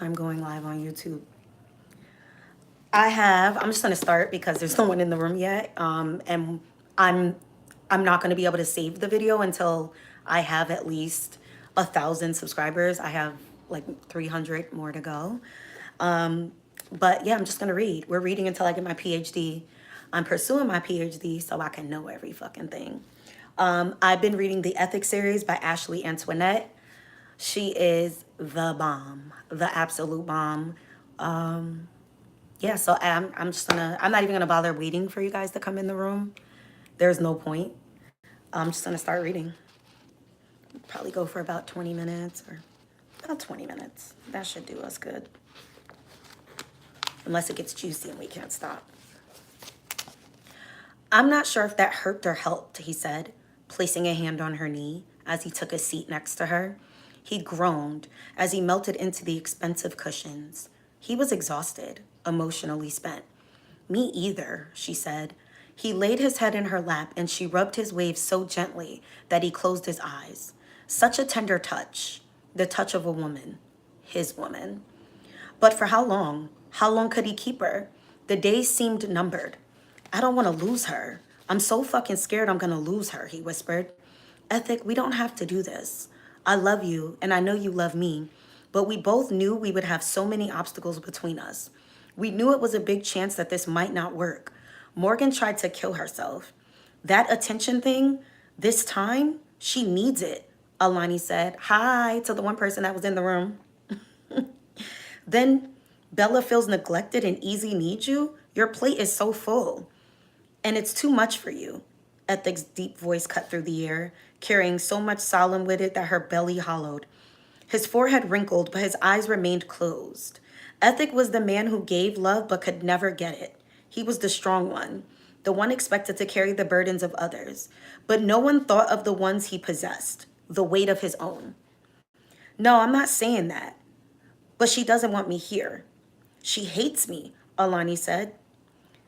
I'm going live on YouTube. I'm just gonna start because there's no one in the room yet. And I'm I'm not gonna be able to save the video until I have at least 1,000 subscribers. I have like 300 more to go. But yeah, I'm just gonna read. We're reading until I get my PhD. I'm pursuing my PhD so I can know every fucking thing. I've been reading the Ethics series by Ashley Antoinette. She is the bomb, the absolute bomb. Yeah, so I'm not even gonna bother waiting for you guys to come in the room. There's no point. I'm just gonna start reading. Probably go for about 20 minutes or about 20 minutes. That should do us good. Unless it gets juicy and we can't stop. I'm not sure if that hurt or helped, he said, placing a hand on her knee as he took a seat next to her. He groaned as he melted into the expensive cushions. He was exhausted, emotionally spent. Me either, she said. He laid his head in her lap and she rubbed his waves so gently that he closed his eyes. Such a tender touch, the touch of a woman, his woman. But for how long? How long could he keep her? The days seemed numbered. I don't want to lose her. I'm so fucking scared I'm going to lose her, he whispered. Ethic, we don't have to do this. I love you and I know you love me, but we both knew we would have so many obstacles between us. We knew it was a big chance that this might not work. Morgan tried to kill herself. That attention thing, this time, she needs it, Alani said. Hi to the one person that was in the room. Then Bella feels neglected and Easy needs you. Your plate is so full. And it's too much for you. Ethic's deep voice cut through the air, carrying so much solemn with it that her belly hollowed. His forehead wrinkled, but his eyes remained closed. Ethic was the man who gave love but could never get it. He was the strong one, the one expected to carry the burdens of others. But no one thought of the ones he possessed, the weight of his own. No, I'm not saying that. But she doesn't want me here. She hates me, Alani said.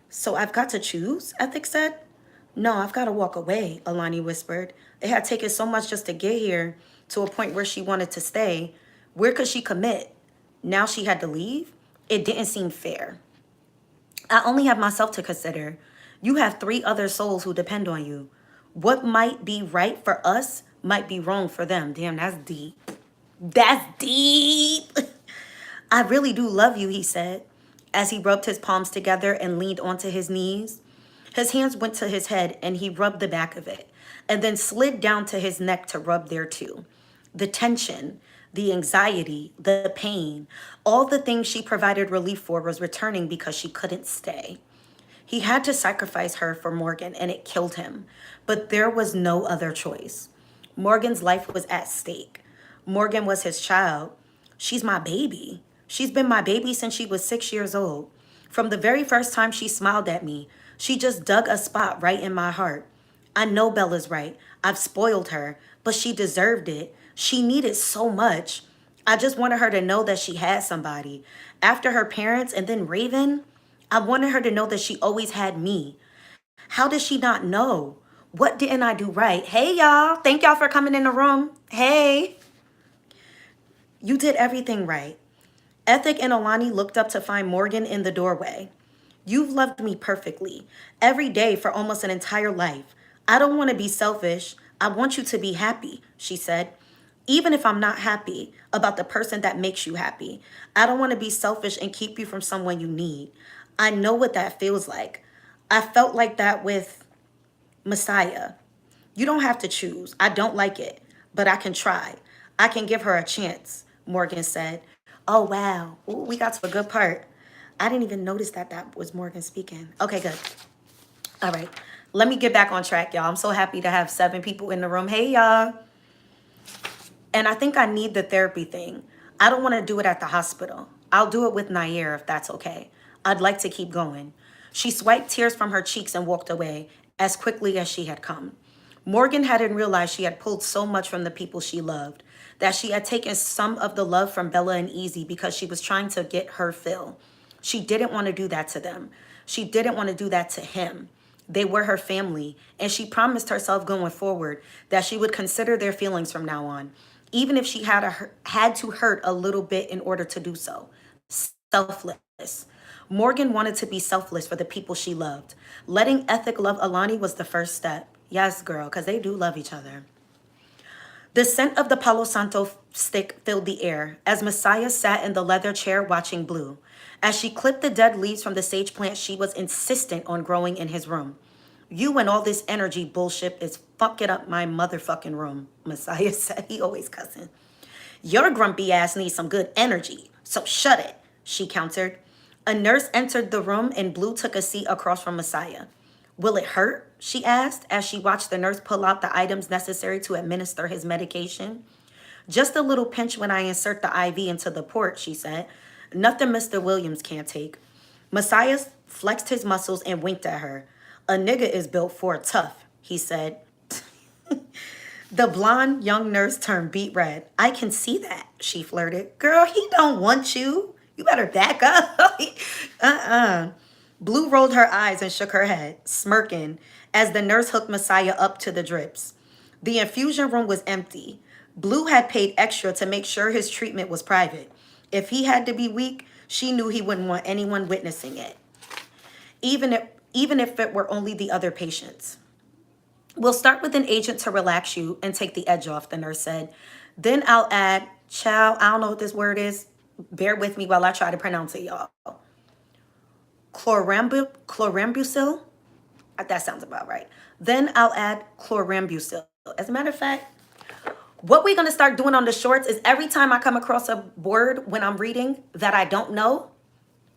So I've got to choose, Ethic said. No, I've got to walk away, Alani whispered. It had taken so much just to get here to a point where she wanted to stay. Where could she commit? Now she had to leave? It didn't seem fair. I only have myself to consider. You have 3 other souls who depend on you. What might be right for us might be wrong for them. Damn, that's deep. That's deep. I really do love you, he said, as he rubbed his palms together and leaned onto his knees. His hands went to his head and he rubbed the back of it, and then slid down to his neck to rub there too. The tension, the anxiety, the pain, all the things she provided relief for was returning because she couldn't stay. He had to sacrifice her for Morgan and it killed him, but there was no other choice. Morgan's life was at stake. Morgan was his child. She's my baby. She's been my baby since she was 6 years old. From the very first time she smiled at me, she just dug a spot right in my heart. I know Bella's right. I've spoiled her, but she deserved it. She needed so much. I just wanted her to know that she had somebody. After her parents and then Raven, I wanted her to know that she always had me. How does she not know? What didn't I do right? Hey, y'all. Thank y'all for coming in the room. Hey. You did everything right. Ethic and Alani looked up to find Morgan in the doorway. You've loved me perfectly, every day for almost an entire life. I don't want to be selfish. I want you to be happy, she said. Even if I'm not happy about the person that makes you happy, I don't want to be selfish and keep you from someone you need. I know what that feels like. I felt like that with Messiah. You don't have to choose. I don't like it, but I can try. I can give her a chance, Morgan said. Oh, wow. Ooh, we got to a good part. I didn't even notice that that was Morgan speaking. Okay, good. All right. Let me get back on track, y'all. I'm so happy to have 7 people in the room. Hey, y'all. And I think I need the therapy thing. I don't want to do it at the hospital. I'll do it with Nair if that's okay. I'd like to keep going. She swiped tears from her cheeks and walked away as quickly as she had come. Morgan hadn't realized she had pulled so much from the people she loved, that she had taken some of the love from Bella and Easy because she was trying to get her fill. She didn't want to do that to them. She didn't want to do that to him. They were her family, and she promised herself going forward that she would consider their feelings from now on. even if she had to hurt a little bit in order to do so. Selfless. Morgan wanted to be selfless for the people she loved. Letting Ethic love Alani was the first step. Yes, girl, because they do love each other. The scent of the Palo Santo stick filled the air as Messiah sat in the leather chair watching Blue. As she clipped the dead leaves from the sage plant she was insistent on growing in his room. You and all this energy bullshit is fucking up my motherfucking room, Messiah said. He always cussing. Your grumpy ass needs some good energy, so shut it, she countered. A nurse entered the room and Blue took a seat across from Messiah. Will it hurt? She asked as she watched the nurse pull out the items necessary to administer his medication. Just a little pinch when I insert the IV into the port, she said. Nothing Mr. Williams can't take. Messiah flexed his muscles and winked at her. A nigga is built for tough, he said. The blonde young nurse turned beet red. I can see that, she flirted. Girl, he don't want you. You better back up. Blue rolled her eyes and shook her head, smirking, as the nurse hooked Messiah up to the drips. The infusion room was empty. Blue had paid extra to make sure his treatment was private. If he had to be weak, she knew he wouldn't want anyone witnessing it, even if it were only the other patients. We'll start with an agent to relax you and take the edge off, the nurse said. Then I'll add, I don't know what this word is. Bear with me while I try to pronounce it, y'all. Chlorambucil? That sounds about right. Then I'll add chlorambucil. As a matter of fact, what we're going to start doing on the shorts is every time I come across a word when I'm reading that I don't know,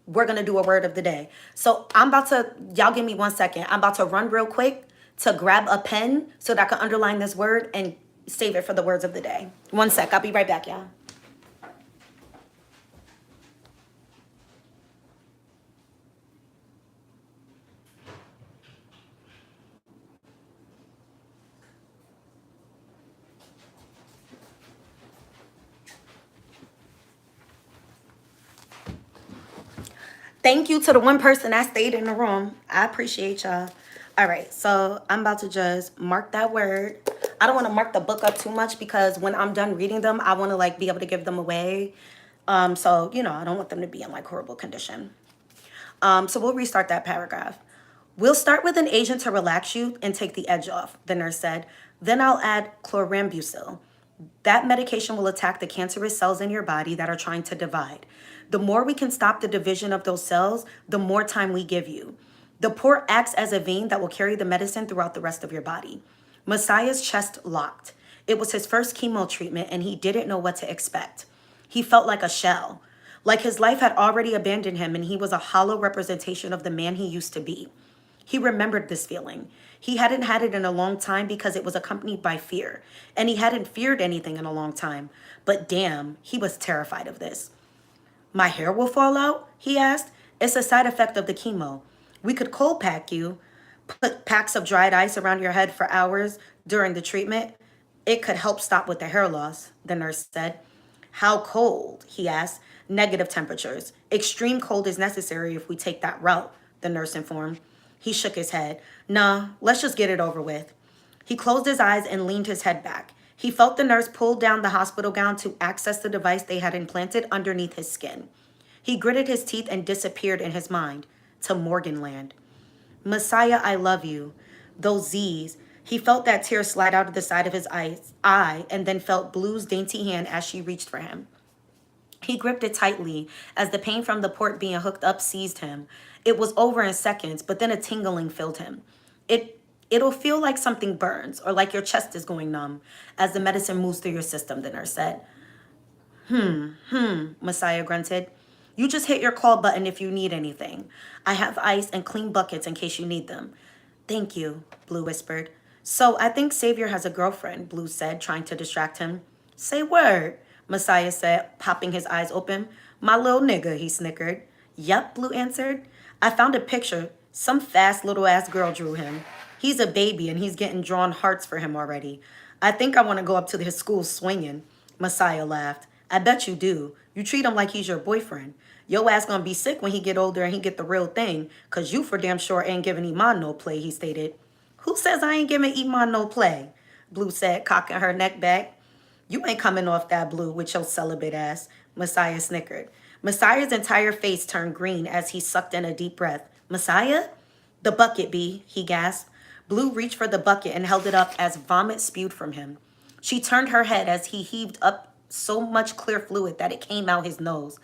we're going to do a word of the day. So y'all give me 1 second. I'm about to run real quick to grab a pen so that I can underline this word and save it for the words of the day. 1 sec. I'll be right back, y'all. Thank you to the one person that stayed in the room. I appreciate y'all. All right, so I'm about to just mark that word. I don't want to mark the book up too much because when I'm done reading them, I want to be able to give them away. So, I don't want them to be in horrible condition. So we'll restart that paragraph. We'll start with an agent to relax you and take the edge off, the nurse said. Then I'll add chlorambucil. That medication will attack the cancerous cells in your body that are trying to divide. The more we can stop the division of those cells, the more time we give you. The port acts as a vein that will carry the medicine throughout the rest of your body. Messiah's chest locked. It was his first chemo treatment and he didn't know what to expect. He felt like a shell, like his life had already abandoned him and he was a hollow representation of the man he used to be. He remembered this feeling. He hadn't had it in a long time because it was accompanied by fear, and he hadn't feared anything in a long time. But damn, he was terrified of this. My hair will fall out? He asked. It's a side effect of the chemo. We could cold pack you, put packs of dried ice around your head for hours during the treatment. It could help stop with the hair loss, the nurse said. How cold? He asked. Negative temperatures. Extreme cold is necessary if we take that route, the nurse informed. He shook his head. Nah, let's just get it over with. He closed his eyes and leaned his head back. He felt the nurse pull down the hospital gown to access the device they had implanted underneath his skin. He gritted his teeth and disappeared in his mind to Morganland. Messiah, I love you. Those Z's. He felt that tear slide out of the side of his eye and then felt Blue's dainty hand as she reached for him. He gripped it tightly as the pain from the port being hooked up seized him. It was over in seconds, but then a tingling filled him. It'll feel like something burns or like your chest is going numb as the medicine moves through your system, the nurse said. Messiah grunted. You just hit your call button if you need anything. I have ice and clean buckets in case you need them. Thank you, Blue whispered. So I think Xavier has a girlfriend, Blue said, trying to distract him. Say word, Messiah said, popping his eyes open. My little nigga, he snickered. Yep, Blue answered. I found a picture. Some fast little ass girl drew him. He's a baby and he's getting drawn hearts for him already. I think I want to go up to his school swinging. Messiah laughed. I bet you do. You treat him like he's your boyfriend. Yo ass gonna be sick when he get older and he get the real thing, cause you for damn sure ain't giving Iman no play, he stated. Who says I ain't giving Iman no play? Blue said, cocking her neck back. You ain't coming off that blue with your celibate ass, Messiah snickered. Messiah's entire face turned green as he sucked in a deep breath. Messiah? The bucket, B, he gasped. Blue reached for the bucket and held it up as vomit spewed from him. She turned her head as he heaved up so much clear fluid that it came out his nose.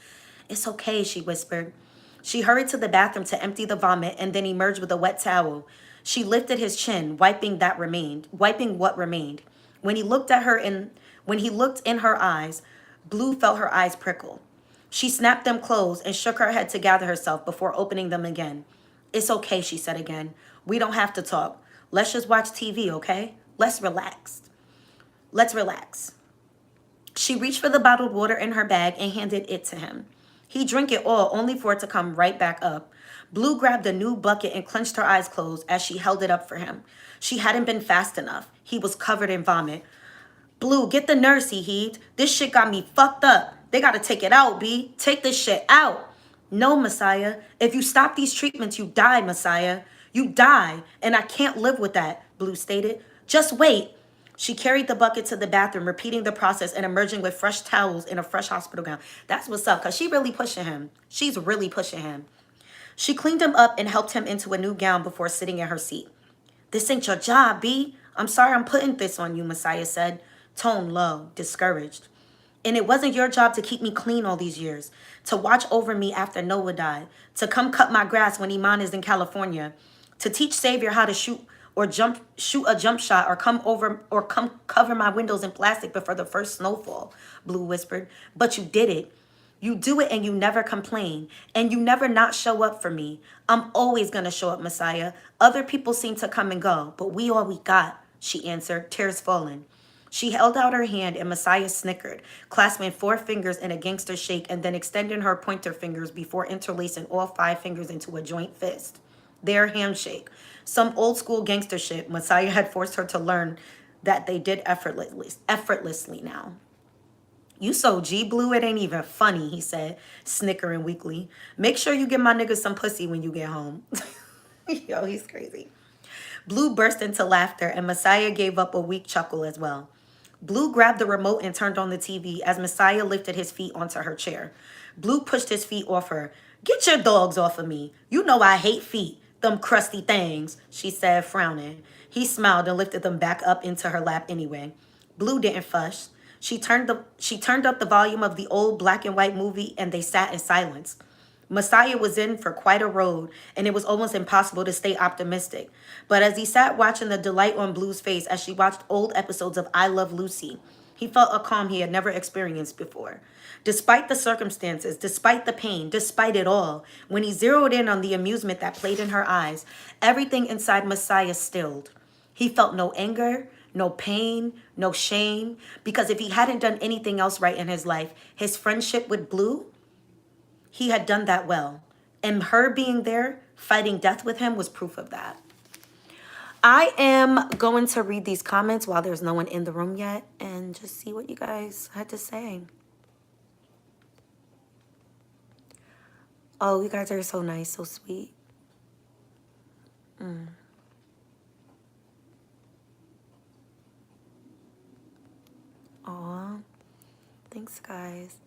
It's okay, she whispered. She hurried to the bathroom to empty the vomit and then emerged with a wet towel. She lifted his chin, wiping what remained. When he looked at her in when he looked in her eyes, Blue felt her eyes prickle. She snapped them closed and shook her head to gather herself before opening them again. It's okay, she said again. We don't have to talk. Let's just watch TV, okay? Let's relax. She reached for the bottled water in her bag and handed it to him. He drank it all, only for it to come right back up. Blue grabbed a new bucket and clenched her eyes closed as she held it up for him. She hadn't been fast enough. He was covered in vomit. Blue, get the nurse, he heaved. This shit got me fucked up. They gotta take it out, B. Take this shit out. No, Messiah. If you stop these treatments, you die, Messiah. You die, and I can't live with that, Blue stated. Just wait. She carried the bucket to the bathroom, repeating the process and emerging with fresh towels and a fresh hospital gown. That's what's up, because she really pushing him. She's really pushing him. She cleaned him up and helped him into a new gown before sitting in her seat. This ain't your job, B. I'm sorry I'm putting this on you, Messiah said, tone low, discouraged. And it wasn't your job to keep me clean all these years, to watch over me after Noah died, to come cut my grass when Iman is in California, to teach Xavier how to shoot a jump shot or come cover my windows in plastic before the first snowfall, Blue whispered. But you did it. You do it and you never complain. And you never not show up for me. I'm always going to show up, Messiah. Other people seem to come and go, but we all we got, she answered, tears falling. She held out her hand and Messiah snickered, clasping 4 fingers in a gangster shake and then extending her pointer fingers before interlacing all 5 fingers into a joint fist. Their handshake. Some old school gangster shit Messiah had forced her to learn that they did effortlessly now. You so G Blue, it ain't even funny, he said, snickering weakly. Make sure you give my nigga some pussy when you get home. Yo, he's crazy. Blue burst into laughter and Messiah gave up a weak chuckle as well. Blue grabbed the remote and turned on the TV as Messiah lifted his feet onto her chair. Blue pushed his feet off her. Get your dogs off of me. You know I hate feet. Them crusty things, she said, frowning. He smiled and lifted them back up into her lap anyway. Blue didn't fuss. She turned up the volume of the old black and white movie and they sat in silence. Messiah was in for quite a road, and it was almost impossible to stay optimistic. But as he sat watching the delight on Blue's face as she watched old episodes of I Love Lucy, he felt a calm he had never experienced before. Despite the circumstances, despite the pain, despite it all, when he zeroed in on the amusement that played in her eyes, everything inside Messiah stilled. He felt no anger, no pain, no shame, because if he hadn't done anything else right in his life, his friendship with Blue, he had done that well. And her being there, fighting death with him, was proof of that. I am going to read these comments while there's no one in the room yet and just see what you guys had to say. Oh, you guys are so nice, so sweet. Aw, thanks, guys.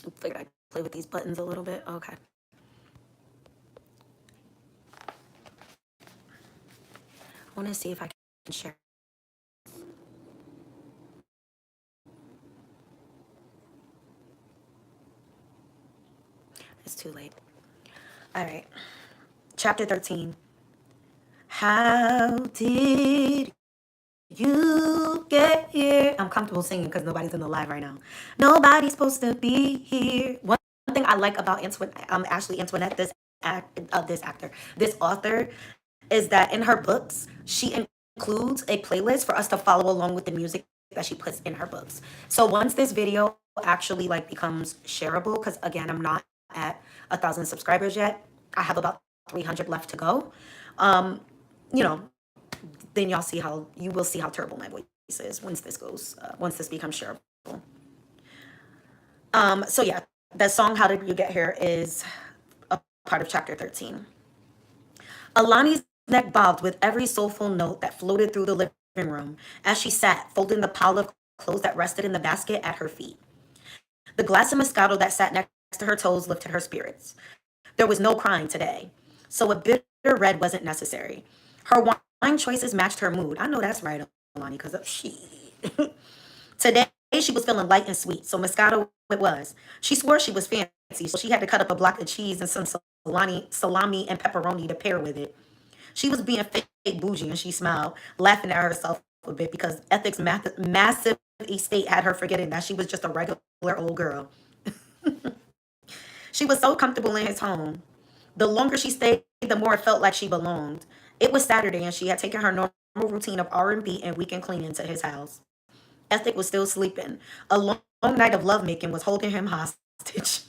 I figured I'd play with these buttons a little bit. Okay. I want to see if I can share. It's too late. All right. Chapter 13. How did you get here? I'm comfortable singing because nobody's in the live right now. Nobody's supposed to be here. One thing I like about Ashley Antoinette, this author, is that in her books, she includes a playlist for us to follow along with the music that she puts in her books. So once this video actually becomes shareable, because again, I'm not at 1,000 subscribers yet. I have about 300 left to go. Then you will see how terrible my voice is once this becomes shareable. So yeah, the song "How Did You Get Here" is a part of chapter 13. Alani's neck bobbed with every soulful note that floated through the living room as she sat, folding the pile of clothes that rested in the basket at her feet. The glass of Moscato that sat next to her toes lifted her spirits. There was no crying today, so a bitter red wasn't necessary. Her wine choices matched her mood. I know that's right, Alani, because she. Today, she was feeling light and sweet, so Moscato it was. She swore she was fancy, so she had to cut up a block of cheese and some salami and pepperoni to pair with it. She was being fake bougie, and she smiled, laughing at herself a bit because Ethic's massive estate had her forgetting that she was just a regular old girl. She was so comfortable in his home. The longer she stayed, the more it felt like she belonged. It was Saturday, and she had taken her normal routine of R&B and weekend cleaning to his house. Ethic was still sleeping. A long night of lovemaking was holding him hostage.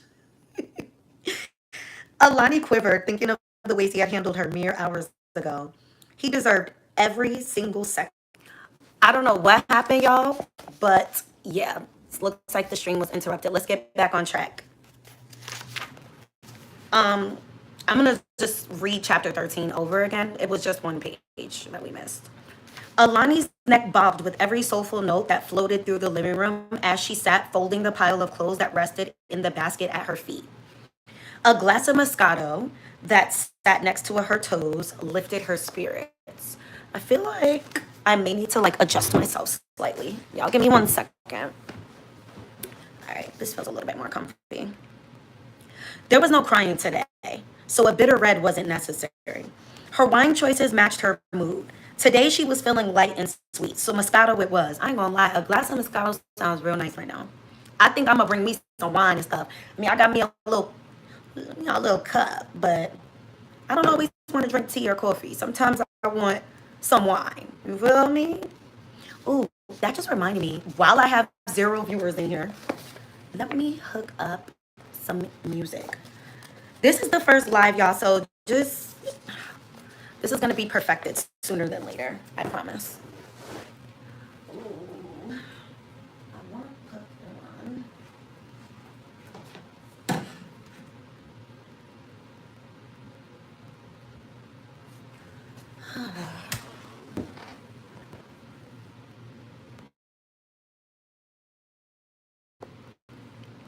Alani quivered, thinking of the ways he had handled her mere hours ago. He deserved every single second. I don't know what happened, y'all, but yeah, it looks like the stream was interrupted. Let's get back on track. Um, I'm gonna just read chapter 13 over again. It was just one page that we missed. Alani's neck bobbed with every soulful note that floated through the living room as she sat folding the pile of clothes that rested in the basket at her feet. A glass of Moscato that sat next to her toes lifted her spirits. I feel like I may need to like adjust myself slightly. Y'all give me 1 second. All right, this feels a little bit more comfy. There was no crying today, so a bitter red wasn't necessary. Her wine choices matched her mood. Today she was feeling light and sweet, so Moscato it was. I ain't gonna lie, a glass of Moscato sounds real nice right now. I think I'm gonna bring me some wine and stuff. I mean, I got me a little cup, but I don't always want to drink tea or coffee. Sometimes I want some wine. You feel me? Ooh, that just reminded me. While I have 0 viewers in here, let me hook up some music. This is the first live, y'all, so just this is gonna be perfected sooner than later. I promise. Ooh, I want to put on.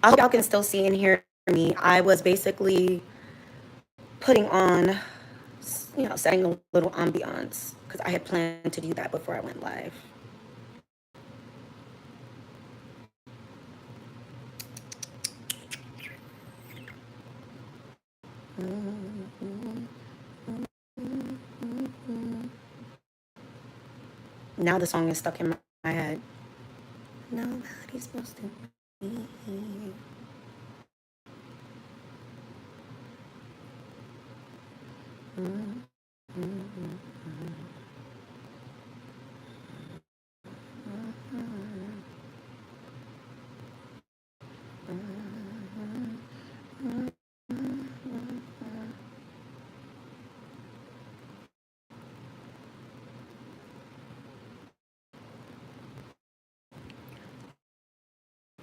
I hope y'all can still see and hear me. I was basically putting on, setting a little ambiance because I had planned to do that before I went live. Now the song is stuck in my head. Nobody's supposed to be here.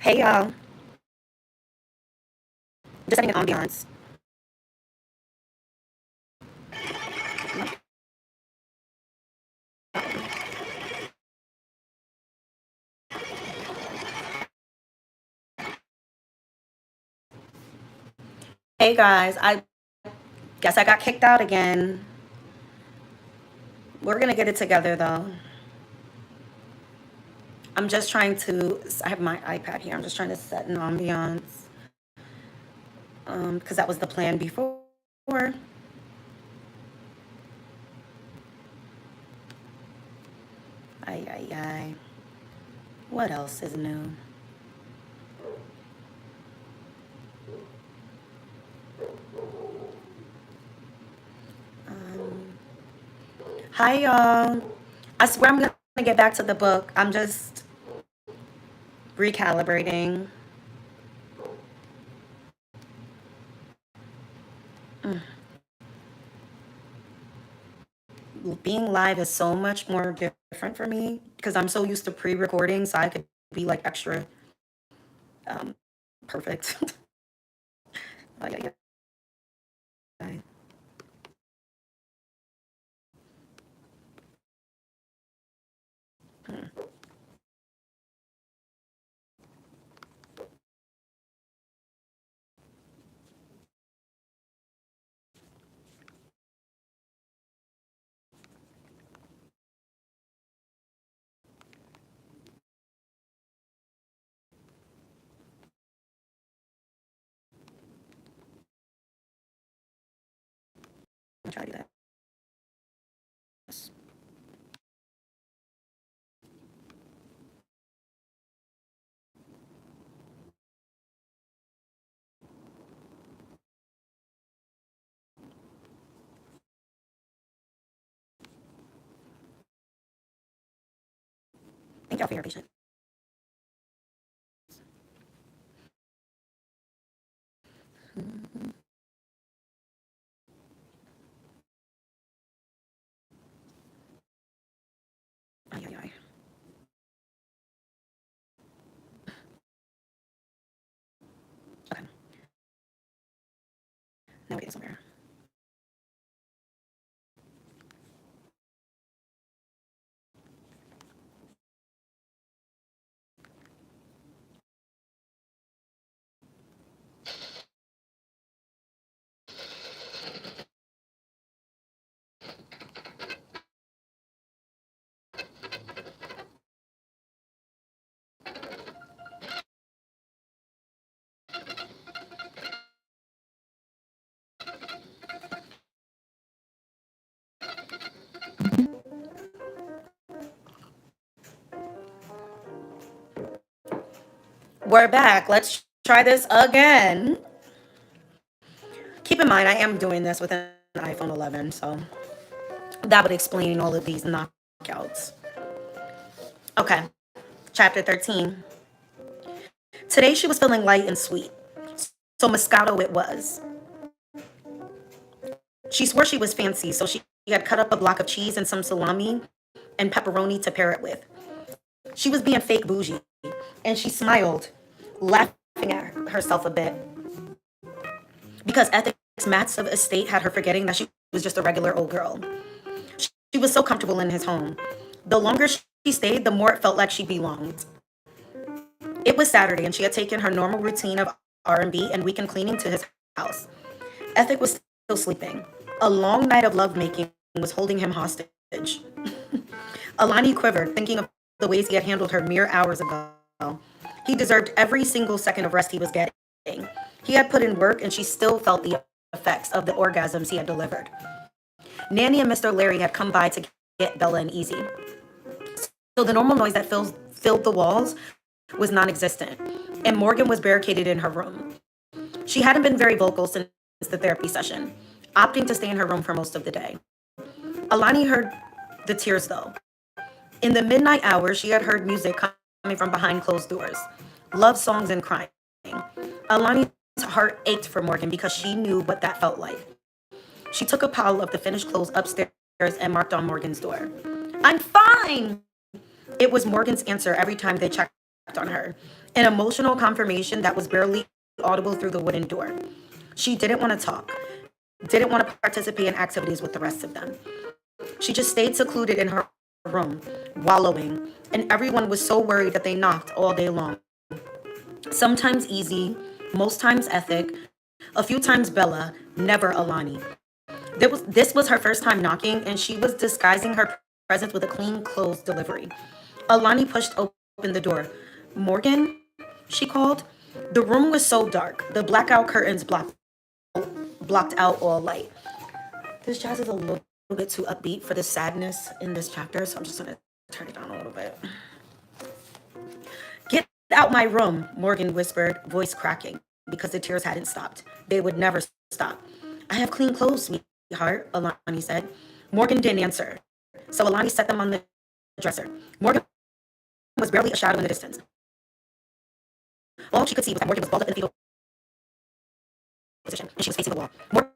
Hey y'all, just setting an ambiance. Hey guys, I guess I got kicked out again. We're gonna get it together though. I'm just trying to, I have my iPad here. I'm just trying to set an ambiance. Because that was the plan before. Ay. What else is new? Hi, y'all. I swear I'm going to get back to the book. I'm just recalibrating. Being live is so much more different for me because I'm so used to pre-recording, so I could be like extra perfect. Oh, yeah, yeah. I'll try to do that. Yes. Thank y'all for your patience. Ay, ay, ay. Okay, now we get somewhere. We're back. Let's try this again. Keep in mind, I am doing this with an iPhone 11, so that would explain all of these knockouts. Okay, chapter 13. Today she was feeling light and sweet, so Moscato it was. She swore she was fancy, so she had cut up a block of cheese and some salami and pepperoni to pair it with. She was being fake bougie, and she smiled, laughing at herself a bit. Because ethics massive estate had her forgetting that she was just a regular old girl. She was so comfortable in his home. The longer she stayed, the more it felt like she belonged. It was Saturday, and she had taken her normal routine of R&B and weekend cleaning to his house. Ethic was still sleeping. A long night of lovemaking was holding him hostage. Alani quivered, thinking of the ways he had handled her mere hours ago. He deserved every single second of rest he was getting. He had put in work, and she still felt the effects of the orgasms he had delivered. Nanny and Mr. Larry had come by to get Bella and Easy. So the normal noise that filled the walls was non-existent, and Morgan was barricaded in her room. She hadn't been very vocal since the therapy session, opting to stay in her room for most of the day. Alani heard the tears, though. In the midnight hours, she had heard music coming from behind closed doors, love songs and crying. Alani's heart ached for Morgan because she knew what that felt like. She took a pile of the finished clothes upstairs and marked on Morgan's door. "I'm fine!" It was Morgan's answer every time they checked on her, an emotional confirmation that was barely audible through the wooden door. She didn't want to talk, didn't want to participate in activities with the rest of them. She just stayed secluded in her room, wallowing, and everyone was so worried that they knocked all day long. Sometimes Easy, most times Ethic, a few times Bella, never Alani. This was her first time knocking, and she was disguising her presence with a clean clothes delivery. Alani pushed open the door. "Morgan?" she called. The room was so dark. The blackout curtains blocked out all light. This jazz is a little bit too upbeat for the sadness in this chapter, so I'm just gonna turn it down a little bit. "Get out my room," Morgan whispered, voice cracking, because the tears hadn't stopped. They would never stop. "I have clean clothes, sweetheart," Alani said. Morgan didn't answer, so Alani set them on the dresser. Morgan was barely a shadow in the distance. All she could see was that Morgan was balled up in the fetal position, and she was facing the wall. Morgan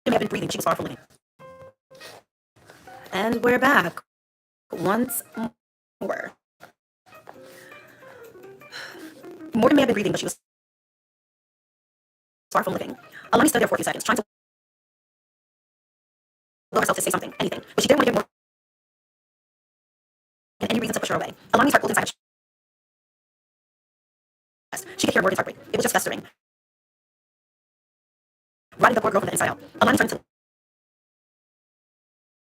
had been breathing. She was far from living. And we're back once more. Morgan may have been breathing, but she was far from living. Alani stood there for a few seconds, trying to will herself to say something, anything, but she didn't want to give Morgan any reason to push her away. Alani's heart pulled inside her chest. She could hear Morgan's heartbreak. It was just festering, rotting the poor girl from the inside out. Alani turned to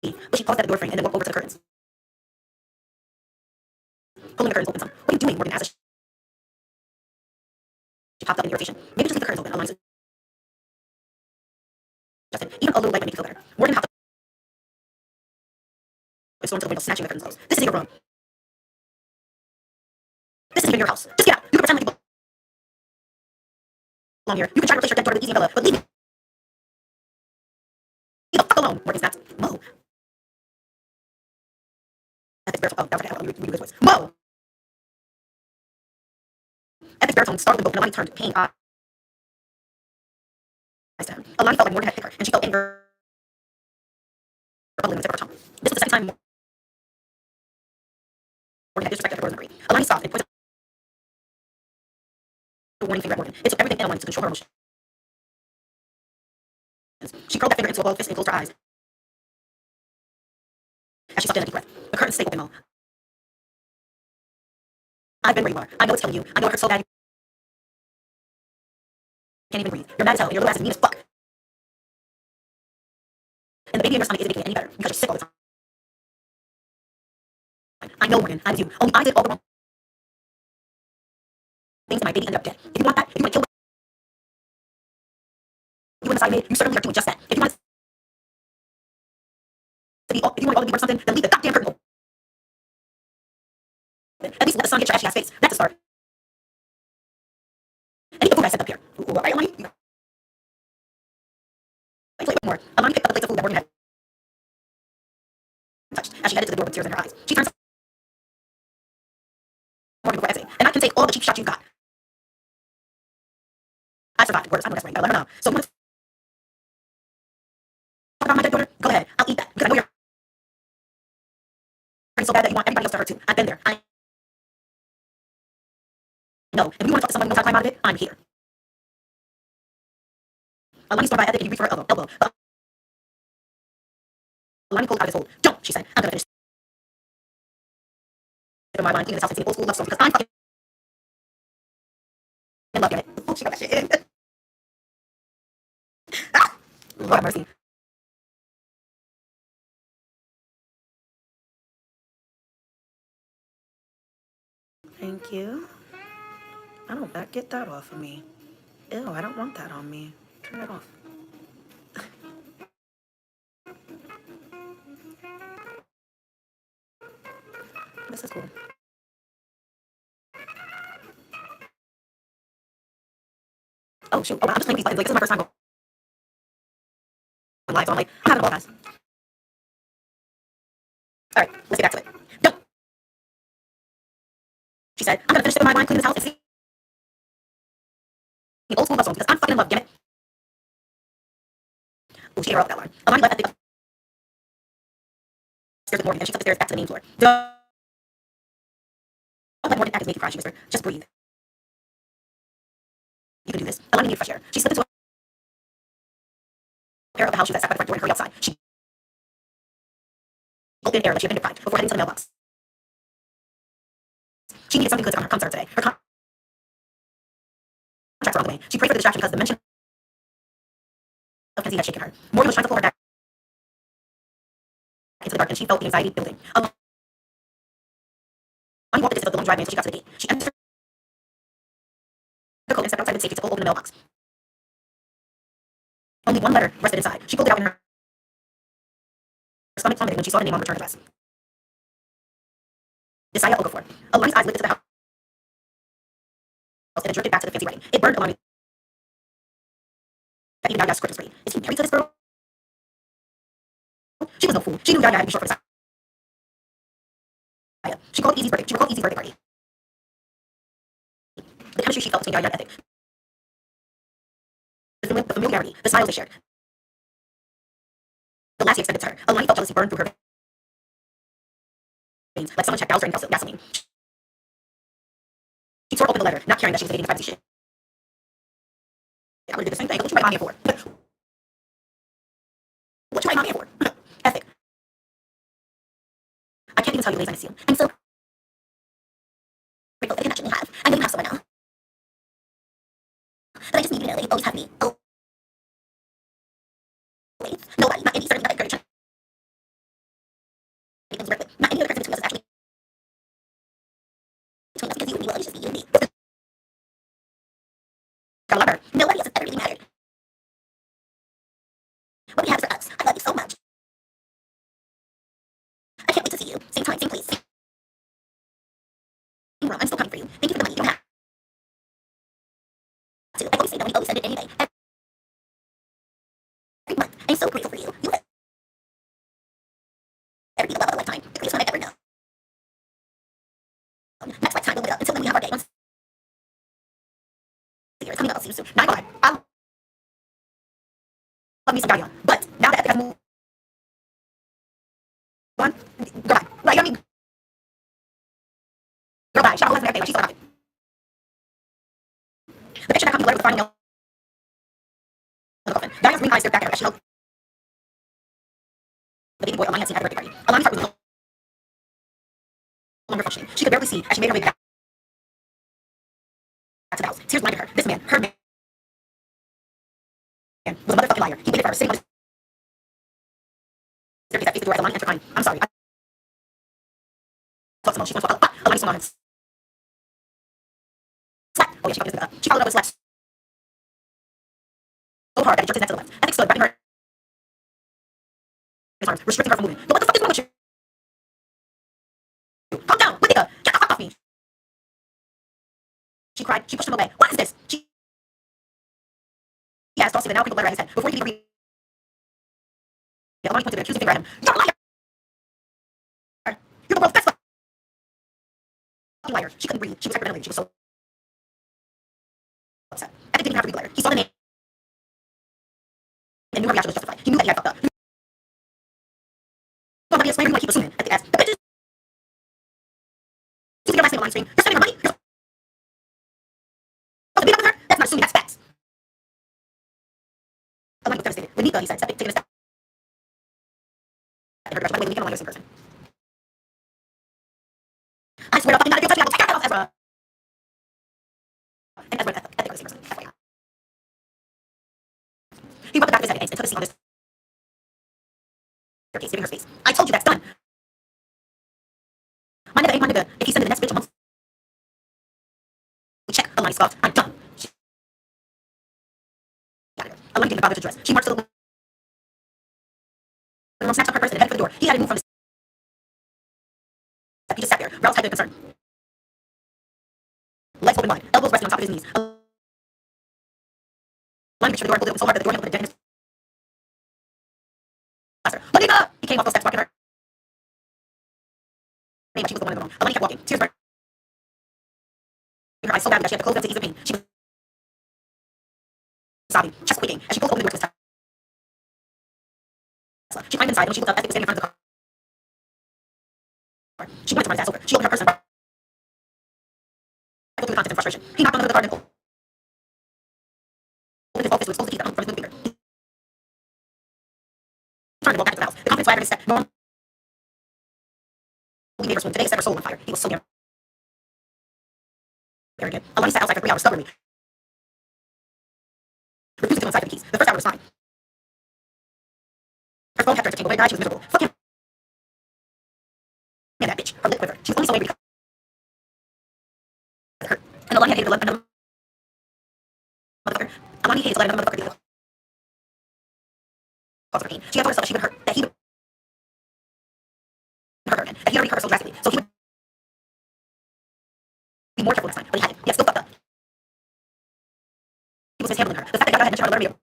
leave, but she paused at the doorframe and then walked over to the curtains, pulling the curtains open some. What are you doing? Morgan asked as she popped up in irritation. Maybe just leave the curtains open, Alani suggested. Even a little light would make you feel better. Morgan hopped up and stormed to the window, snatching the curtains closed. This isn't your room. This isn't even your house. Just get out. You can pretend like you belong here. You can try to replace your dead daughter with Easy and Bella, but leave me the fuck alone. Morgan snapped. Mo. Epic's baritone. Oh, that was okay. We do his voice. Mo. Epic's baritone startled them both, and Alani turned, paying eyes to him. Alani felt like Morgan had hit her, and she felt anger bubbling on the tip of her tongue. This was the second time Morgan had disrespected her Rosemary. Alani stopped and pointed a warning finger at Morgan. It took everything in Alani to control her emotions. She curled that finger into a ball fist and closed her eyes as she sucked in a deep breath. The curtains stayed open, Mo. I've been where you are. I know it's killing you. I know it hurts so bad you can't even breathe. You're mad as hell, and your little ass is mean as fuck. And the baby in your stomach isn't making it any better because you're sick all the time. I know, Morgan. I'm with you. Only I did all the wrong things, and my baby ended up dead. If you want that, if you want to kill you and the side maid, you certainly are doing just that. If you want to be all, if you want it all to be worth something, then leave the goddamn curtain open. At least let the sun hit your ashy ass face. That's a start. And eat the food I set up here. All right, Alani? You play with more. Alani picked up the plates of food that Morgan had touched as she headed to the door with tears in her eyes. She turned to Morgan before exiting. And I can take all the cheap shots you've got. I survived. Words. I'm no desperate. Gotta let her know. So you want to talk about my dead daughter? Go ahead. I'll eat that because I know you're hurting so bad that you want everybody else to hurt too. I've been there. I know. If you want to talk to someone who knows how to climb out of it, I'm here. Alani stormed by Epic and he reached for her elbow. But Alani pulled out his hold. Don't, she said. I'm gonna finish my mind cleaning this house and sing old school love songs because I'm fucking in love, damn it. Oh, she got that shit in. Ah! Lord have mercy. Thank you. I don't get that off of me. Ew, I don't want that on me. Turn it off. This is cool. Oh shoot. Oh, I'm just playing these buttons. Like, this is my first time going live, so I'm like, I'm having a ball, guys. Alright, let's get back to it. Don't! She said, I'm gonna finish sipping my wine, cleaning this house, and sing old school love songs because I'm fucking in love, damn it. Oh, she ate her up with that line. Alani left at the stairs with Morgan, and she took the stairs back to the main floor. Don't let Morgan act as make you cry, she whispered. Just breathe. You can do this. Alani needed fresh air. She slipped into a pair of the house shoes that sat by the front door and hurried outside. She gulped in air like she had been deprived before heading to the mailbox. She needed something good to come to her today. Her contracts were on the way. She prayed for the distraction because the mention of Kenzie had shaken her. Morgan was trying to pull her back into the dark, and she felt the anxiety building. Alani walked the distance of the long driveway until she got to the gate. She entered the coat and stepped outside with safety to pull open the mailbox. Only one letter rested inside. She pulled it out in her stomach plummeted when she saw the name on the return address. Desaya Okafor. Alani's eyes lifted to the house and then jerked it back to the fancy writing. It burned Alani that even Yaya's script was pretty. Is he married to this girl? She was no fool. She knew Yaya had to be short for Desaya. She recalled Easy's birthday party. The chemistry she felt between Yaya and Ethic. The familiarity, the smiles they shared. The last he extended to her. Alani felt jealousy burn through her veins, like someone had doused her in gasoline. She tore open the letter, not caring that she was evading privacy shit. I would have did the same thing. What you write my man for? What you write my man for? Ethic. I can't even tell you the ways I miss you. I'm so grateful for the connection we have. I know you have someone now. But I just need you to know that you always have me. Always. Nobody, not any, certainly not encouragement. Becomes worth it. Not any other person between us is actually between us because you and me will always just be you and me. I love her. Nobody else has ever really mattered. What we have is for us. I love you so much. I can't wait to see you. Same time, same place, same room. I'm still coming for you. Thank you for the money. You don't have to. I always say no, and you always send it anyway. Every month. I'm so grateful for you. You will ever be the love of a lifetime. The greatest one I've ever known. Next lifetime will live up. Until then we have our day. Once a year. It's coming up. I'll see you soon. Not gonna lie. I love me some Gagnon. But now that Epic has moved on, girl, bye. Like, I mean, girl, bye. She always has an birthday. Like, she's so happy. The picture that comes in the letter with the final note on the coffin. Diana's green eyes stared back at her as she held the baby boy Alani had seen at the birthday party. Alani's heart was no longer functioning. She could barely see as she made her way back to the house. Tears blinded her. This man, her man, was a motherfucking liar. He waited for her, sitting on his staircase that faced the door as Alani entered crying. I'm sorry. I thought Simone. She went to Alani swung on and slapped. Oh yeah, she followed up with slaps so hard that it jerked his neck to the left. Ethic stood, grabbing her in his arms, restricting her from moving. Yo, what the fuck is wrong with you? Calm down, Whittaker. Get the fuck off me. She cried. She pushed him away. What is this? She asked, tossing the now crinkled letter at his head. Before he could even read, Alani pointed an accusing finger at him. You're a liar. You're the world's best fucking liar. She couldn't breathe. She was hyperventilating. She was so upset. Ethic didn't have to read the letter. He saw the name and knew her reaction was justified. He knew that he had fucked up. Nobody explained why he was assuming at the ass. The bitches. Using your last name on my screen. You're spending her money. You're supposed to be up with her. That's not assuming. That's facts. Alani was devastated. When Nika, he said, stepping, taking a step in her direction. By the way, we can't Alani was in person. I swear to fucking not if you'll touch me, I will take your head off, Ezra. And Ezra and Ethic are the same person. FYI. He rubbed the back of his head against and took a seat on this staircase, giving her space. I told you that's done. My nigga ain't my nigga. If he sends me the next bitch a month, we check. Alani scoffed. I'm done. She got it. Alani didn't bother to dress. She marched to the room, snatched up her purse, and headed for the door. He hadn't moved from his step. He just sat there, roused by the concern. Legs open wide, elbows resting on top of his knees. Alani reached for the door and pulled it open so hard that the door handle put a dent in his plaster. Monica! He came off those steps, barking her name, but she was the one in the wrong. Alani kept walking, tears burning her eyes so badly that she had to close them to ease the pain. She was sobbing, chest quaking, as she pulled open the door to his Tesla. She climbed inside, and when she looked up, Ethic was standing in front of the car. She wanted to run his ass over. She opened her purse and rifled through the contents in frustration. He knocked on the hood of the car and opened his bald fist to expose the teeth that hung from his middle finger. He turned and walked back into the house. The confidence swaggered his step. Normally gave her swoon. Today set her soul on fire. He was so arrogant. Alani sat outside for 3 hours stubbornly, refusing to unsiphon the keys. The first hour was fine. Her phone kept her entertained, but when I died, she was miserable. Fuck him. Man, that bitch. Her lip quivered. She was only so angry because it hurt. And Alani had hated the motherfucker. Alani hated to let another motherfucker deal with cause her pain. She had told herself that she would hurt, that he would hurt her again, that he already hurt her so drastically. So he would be more careful next time, but he hadn't. He had still fucked up. He was mishandling her. The fact that Yaya had mentioned her to learn me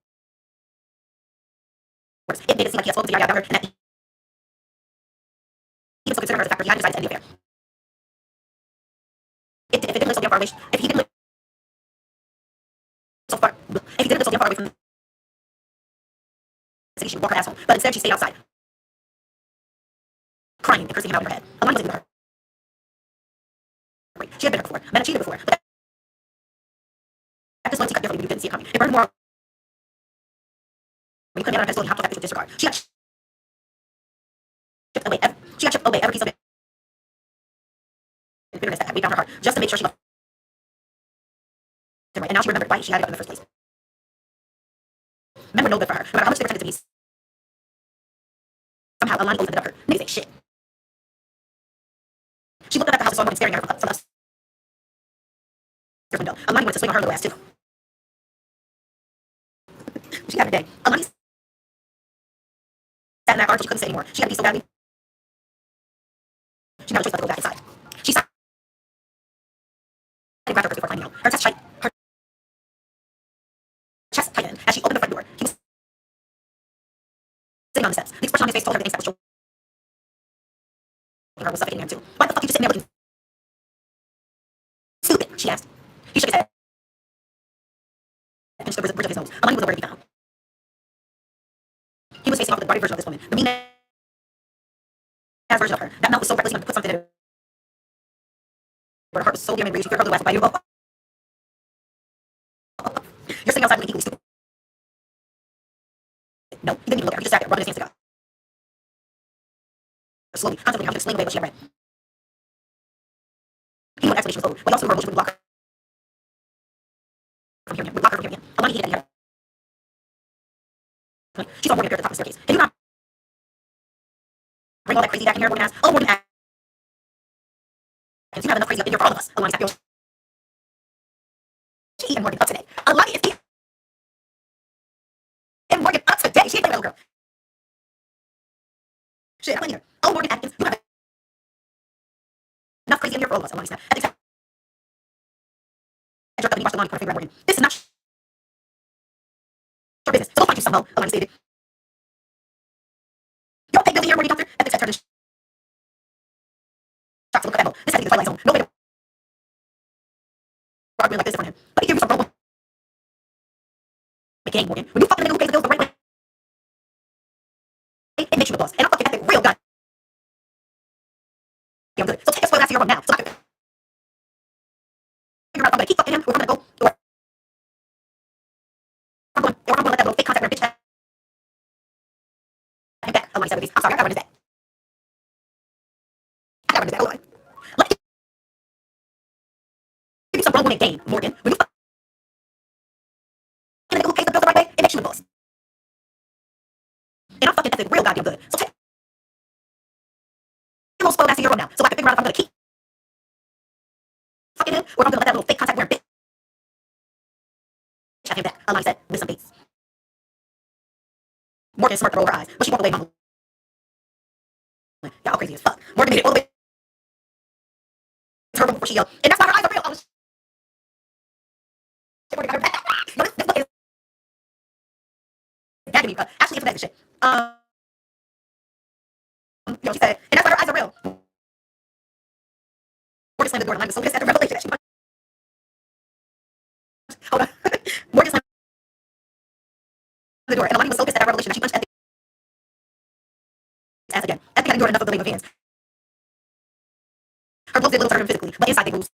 worse. It made it seem like he had spoken to Yaya about her, and that he would still consider her as a factor. He hadn't decided to end the affair. If he didn't live so damn far away, if he didn't live so far, if he didn't live so damn far away from the city, she would walk her ass home. But instead, she stayed outside, crying and cursing him out in her head. Alani wasn't with her. She had been there before, men had cheated before, but this loyalty cut differently when you didn't see it coming. It burned more when you couldn't get on a pedestal and you hopped off that bitch with disregard. She got chipped away every piece of it. Bitterness that had weighed down her heart just to make sure she loved him right. And now she remembered why she had it up in the first place. Men were no good for her, no matter how much they pretended to be. Somehow, Alani always ended up her. Niggas ain't shit. She looked up at the house and saw Morgan staring at her from the upstairs window. Alani wanted to swing on her little ass too. She had her day. Alani sat in that car until she couldn't say anymore. She had to be so badly. She had no choice but to go back inside. She sat and grabbed her purse before climbing out. Her chest tightened as she opened the front door. He was sitting on the steps. The expression on his face told her the things that was choking her was suffocating him too. Why the fuck you just sitting there looking stupid? She asked. He shook his head and pinched the bridge of his nose. Alani was nowhere to be found. He was facing off with the body version of this woman, the mean ass version of her. That mouth was so reckless, he wanted to put something in it. But her heart was so damn angry, she feared her little ass would bite you. You're sitting outside looking equally stupid. No, he didn't even look at her. He just sat there, rubbing his hands together. Slowly, contemplating how he could explain away what she had read. He knew an explanation was owed, but he also knew her emotion would block her from hearing him. Would block her from hearing him. Alani hated that he had her. She saw Morgan appear at the top of the staircase. Can you not bring all that crazy back in here? Morgan asked. Oh, Morgan asked. You have enough crazy up in here for all of us. Alani sat. She eating Morgan up today. Alani is eating Morgan up today. She ain't playing little girl. Shit, I'm playing her. Oh, Morgan Atkins, you have enough crazy in here for all of us. Alani snapped. At the exact drop and he washed Alani, pointing her finger at Morgan. This is not your business. So go find you some hoe, Alani stated. You'll pay bills in here, Morgan, doctor. Ethics had turned and shocked to look at that hoe. This had to be the Twilight Zone. No way to arguing like this in front of him. Let me give you some bro. McCain, Morgan. When you fuck the nigga who pays the bills the right way, it makes you the boss. And I'm fucking that real gun. Yeah, I'm good. So take a spoil ass to your room now. So I can figure out if I'm gonna keep fucking him or if I'm gonna go or I'm gonna let that little fake contact wearing bitch have him back. Alani said with his. I'm sorry, I gotta run his back. I gotta run his back. Hold on. Let me give you some grown woman game, Morgan. When you fuck the nigga who pays the bills the right way, it makes you the boss. And I'm fucking ethic real goddamn good. So take a little spoiled ass to your room now. So I can figure out if I'm gonna keep fucking him or if I'm gonna let that little fake contact wearing bitch have him back. Alani said with some bass. Morgan smirked her over her eyes, but she walked away mumbling. Y'all crazy as fuck. Morgan made it all the way to her room before she yelled, and that's why her eyes are real. I was Morgan got her back. No, this book is bad to me. Actually, it's this shit. She said, and that's why her eyes are real. Morgan slammed the door, and I was so pissed at the revelation that she punched. Hold on. Morgan slammed the door, and Alani was so pissed at that revelation that she punched at the ass again. At the endured enough of the wave of hands. Her blows did little to hurt him physically, but inside they bruised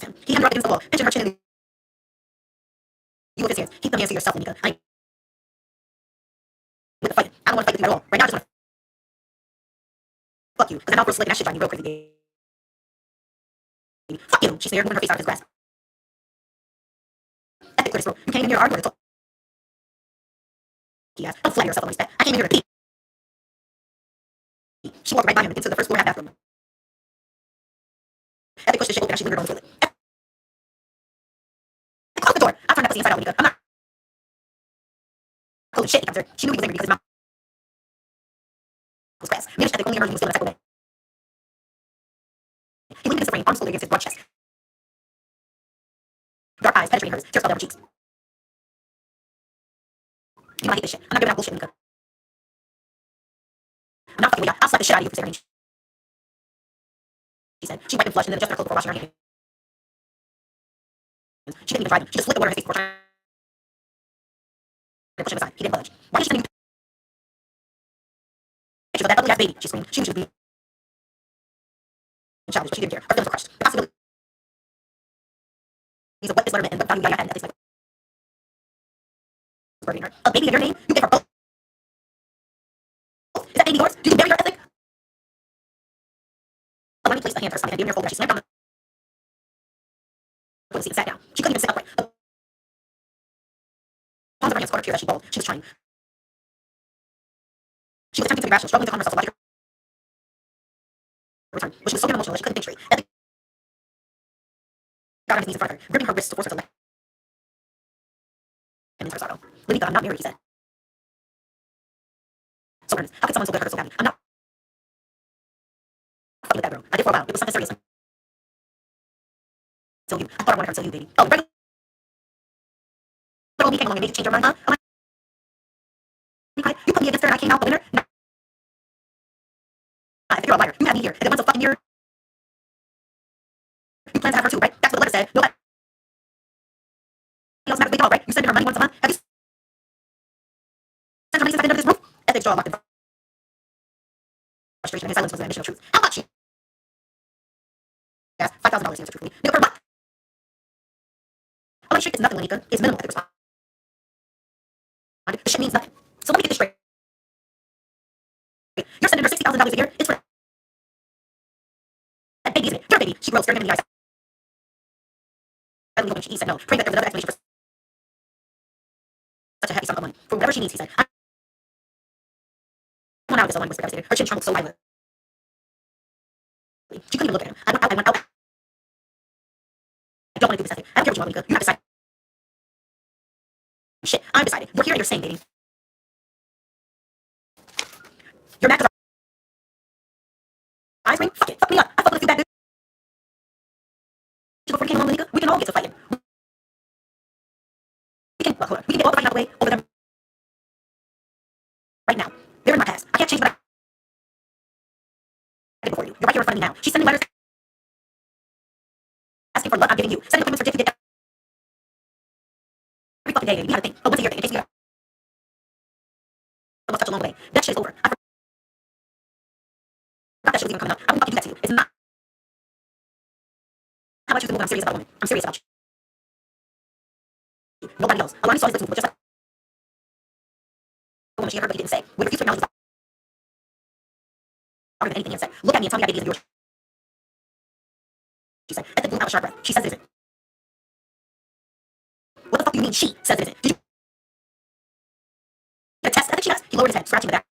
him. He hemmed her up against the wall, pinching her chin in the you with his hands. Keep them hands to yourself, Nika. I ain't with the fight. I don't want to fight with you at all. Right now, I just want to fuck you. Because that mouth was slick and that shit driving me real crazy, baby. Fuck you, she sneered, moving her face out of his grasp. Epic clear his throat. You can't even hear our door to talk. He asked. Don't flatter yourself on his back. I can't even hear her pee. She walked right by him into the first floor half bathroom. Epic pushed the shit open as she lingered on the toilet. Close the door. I'll turn that pussy inside out, Nika. I'm not. Holy shit, he comes her. She knew he was angry because his mouth was crass. Managed Epic only heard he was still in a second away. He leaned against the frame, arms folded against his broad chest. Dark eyes penetrating hers, tears fell down her cheeks. You know I hate this shit. I'm not giving out bullshit, Nika. I'm not fucking with you. I'll slap the shit out of you for saying she said. She wiped and flushed and then adjusted her clothes before washing her hands. She didn't even try them. She just flicked the water in his face before trying to push him aside. He didn't budge. Why did she send you pictures of that ugly ass baby? She screamed. She knew she was being childish, but she didn't care. Her feelings were crushed. The possibility So what is letterman and what value do you add in ethics? Like, her. A baby in your name, you give her both. Is that baby yours? Do you bury your ethic? Alani placed a hand to her stomach and gave her folder. She slammed down the seat and sat down. She couldn't even sit upright. The palms of her hands caught her tears as she bawled. She was trying. She was attempting to be rational, struggling to calm herself so logic returned. But she was so emotional that she couldn't think straight. Ethic got on his knees in front of her, gripping her wrists to force her to let him into her sorrow. Lilita, I'm not married, he said. So earnest. How could someone so good hurt her so badly? I'm not fucking with that girl. I did for a while. It was something serious. Until you. I thought I wanted her until you, baby. Oh, regular old me came along and made you change your mind, huh? You put me against her and I came out the winner? No. I think you're a liar. You had me here. And then once a fucking year, you plan to have her too, right? That's what the letter said. Nobody else matters. Big dog, right? You send her money once a month. Have you sent her money since I've been under this roof? Ethics jaw locked in frustration, and his silence was an admission of truth. How much? She asked. $5,000, he answered truthfully. Nigga, for what? Oh, shit, it's nothing, Lanika. It's minimal, ethics responded. The shit means nothing. So let me get this straight. You're sending her $60,000 a year. It's for that baby, isn't it? Your baby. She growled, staring him in the eyes. Finally hoping she said no, praying that there was another explanation for such a heavy sum of money. For whatever she needs, he said. I'm out of this, Alani whispered, devastated. Her chin trembled so violently. She couldn't even look at him. I went out. I don't want to do this, Ethic. I don't care what you want, Monica. You have decided. Shit, I'm decided. You're here and you're saying, baby. You're mad because our eyes ring? Fuck it. Fuck me up. I fucked with a few bad bitches before you came along, Monica. We can all get to fighting. We can get all the fighting out of the way over them right now. They're in my past. I can't change what I did before you. You're right here in front of me now. She's sending letters asking for love I'm giving you. Sending appointments for Dick to get every fucking day, baby. We had a thing. A once a year thing in case we lost touch along the way. That shit is over. I forgot that shit was even coming up. I wouldn't fucking do that to you. It's not how much you can move. I'm serious about a woman. I'm serious about you. Nobody knows. Alani saw his lips move, but just like a woman she had heard but he didn't say. We refuse to acknowledge his louder than anything he had said. Look at me and tell me that baby isn't yours. She said. Ethic blew out a sharp breath. She says it isn't. What the fuck do you mean she says it isn't? Did you get a test? Ethic, she asked. He lowered his head, scratching the back.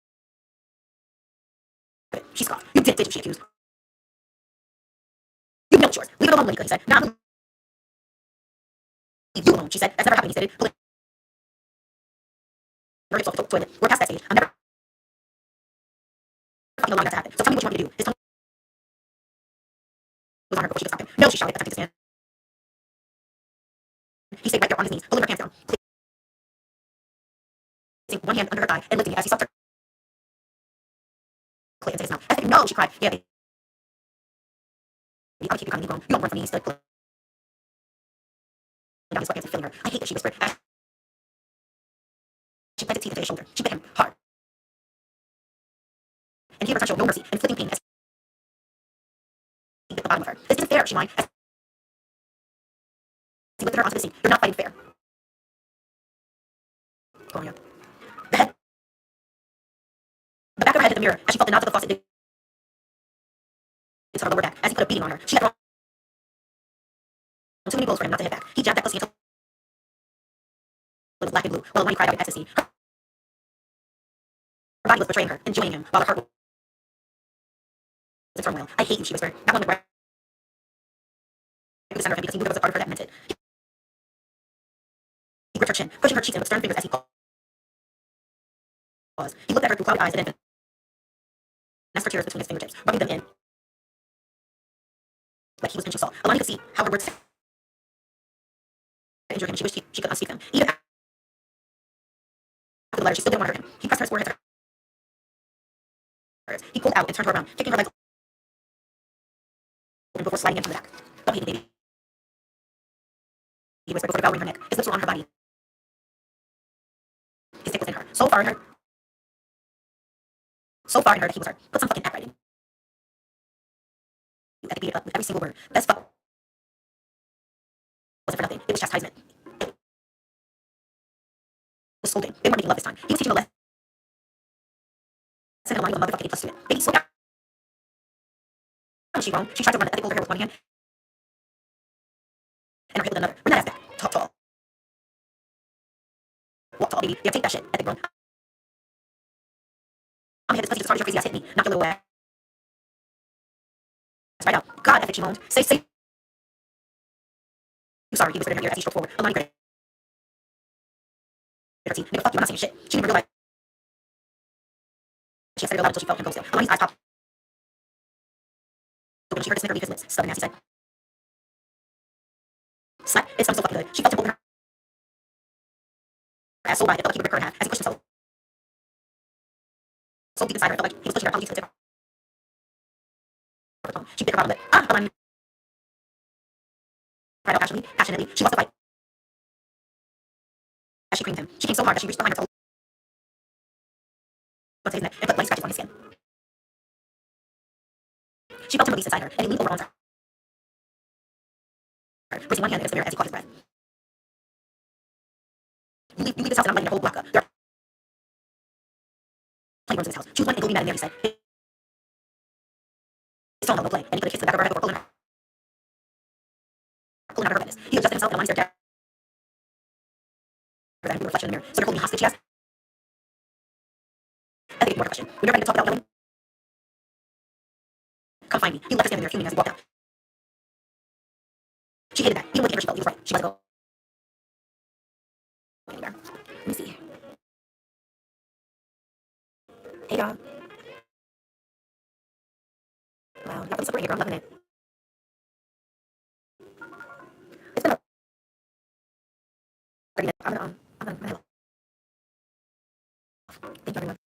She scoffed. You did you? She accused. You know it's yours. Leave it alone, Monica, he said. Now I'm leave you alone, she said. That's never happened, he stated. Pulling her hips off the toilet. We're past that stage. I'm never fucking allowing that to happen. So tell me what you want me to do. His tongue was on her before she could stop him. No, she shouted, attempting to stand. He stayed right there on his knees, pulling her pants down, placing one hand under her thigh and lifting it as he sucked her clit into his mouth. Ethic, no, she cried. Yeah, baby. I'll keep you coming, you won't run from me. He stood pulling down his sweatpants and feeling her. I hate this, she whispered. As she planted teeth into his shoulder. She bit him hard. And he returned showed no mercy, inflicting pain as he bit the bottom of her. This isn't fair, she whined. As he lifted her onto the seat. You're not fighting fair. Gloria. The back of her head hit the mirror as she felt the knobs of the faucet dig into her lower back as he put a beating on her. She had thrown too many blows for him not to hit back. He jabbed that pussy until it was black and blue, while Alani cried out in ecstasy. Her body was betraying her, enjoying him, while her heart was in turmoil. I hate you, she whispered. That one went right through the center of him because he knew there was a part of her that meant it. He gripped her chin, pushing her cheeks in with stern fingers as he paused. He looked at her through cloudy eyes and then finessed her tears between his fingertips, rubbing them in like he was pinching salt. Alani could see how her words injured him. She wished she could unspeak them. Even after the letter, she still didn't want to hurt him. He pressed her forehead to hers. He pulled out and turned her around, kicking her legs open before sliding in from the back. Don't hate me, baby. He whispered before devouring her neck. His lips were on her body. His dick was in her. So far in her that he was her. Put some fucking act right in. You had to beat it up with every single word. Best fuck wasn't for nothing. It chastisement. It was scolding. They weren't making love this time. He was teaching a lesson and aligning with a motherfucking A+ student. Baby, slow down. She wrong. She tried to run an ethical her hair with one hand and her hip with another. Run that ass back. Talk tall. Walk tall, baby. Yeah, take that shit. Ethic bro. I'm gonna hit this pussy as hard as your crazy ass hit me. Knock your little ass right out. God, ethic, she moaned. Say. You sorry, he whispered in her ear as he stroked forward. Alani credit. Nigga, fuck you, I'm not saying shit. She didn't realize she had said it aloud until she felt him go still. Alani's eyes popped open. She heard the snicker leave his lips. Stubborn ass, he said. Slap. It stung so fucking good. She felt him open her ass so wide it felt like he would rip her in half as he pushed himself so deep inside her. It felt like he was pushing her apologies to the tip of her tongue. She bit her bottom lip. Ah, Alani cried out passionately. She lost the fight as she creamed him. She came so hard that she reached behind her toe onto his neck and put bloody scratches on his skin. She felt him release inside her, and he leaned over onto her, raising one hand in his mirror as he caught his breath. You leave this house and I'm lighting your whole block up. There are plenty rooms in this house. Choose one and go be mad in there, he said. His tone held no play, and he put a kiss to the back of her head before pulling out her redness. He adjusted himself and Alani stared down at the reflection in the mirror. So you're holding me hostage, she asked. I think more question. When you're ready to talk without yelling, come find me. He left her standing there fuming as he walked out. She hated that. Even with the anger she felt, he was right. She wasn't going anywhere. Let me see. Hey, y'all. Wow, you got them separated, girl. I'm loving it. It's been a 30 minutes. I'm gonna thank you, everyone.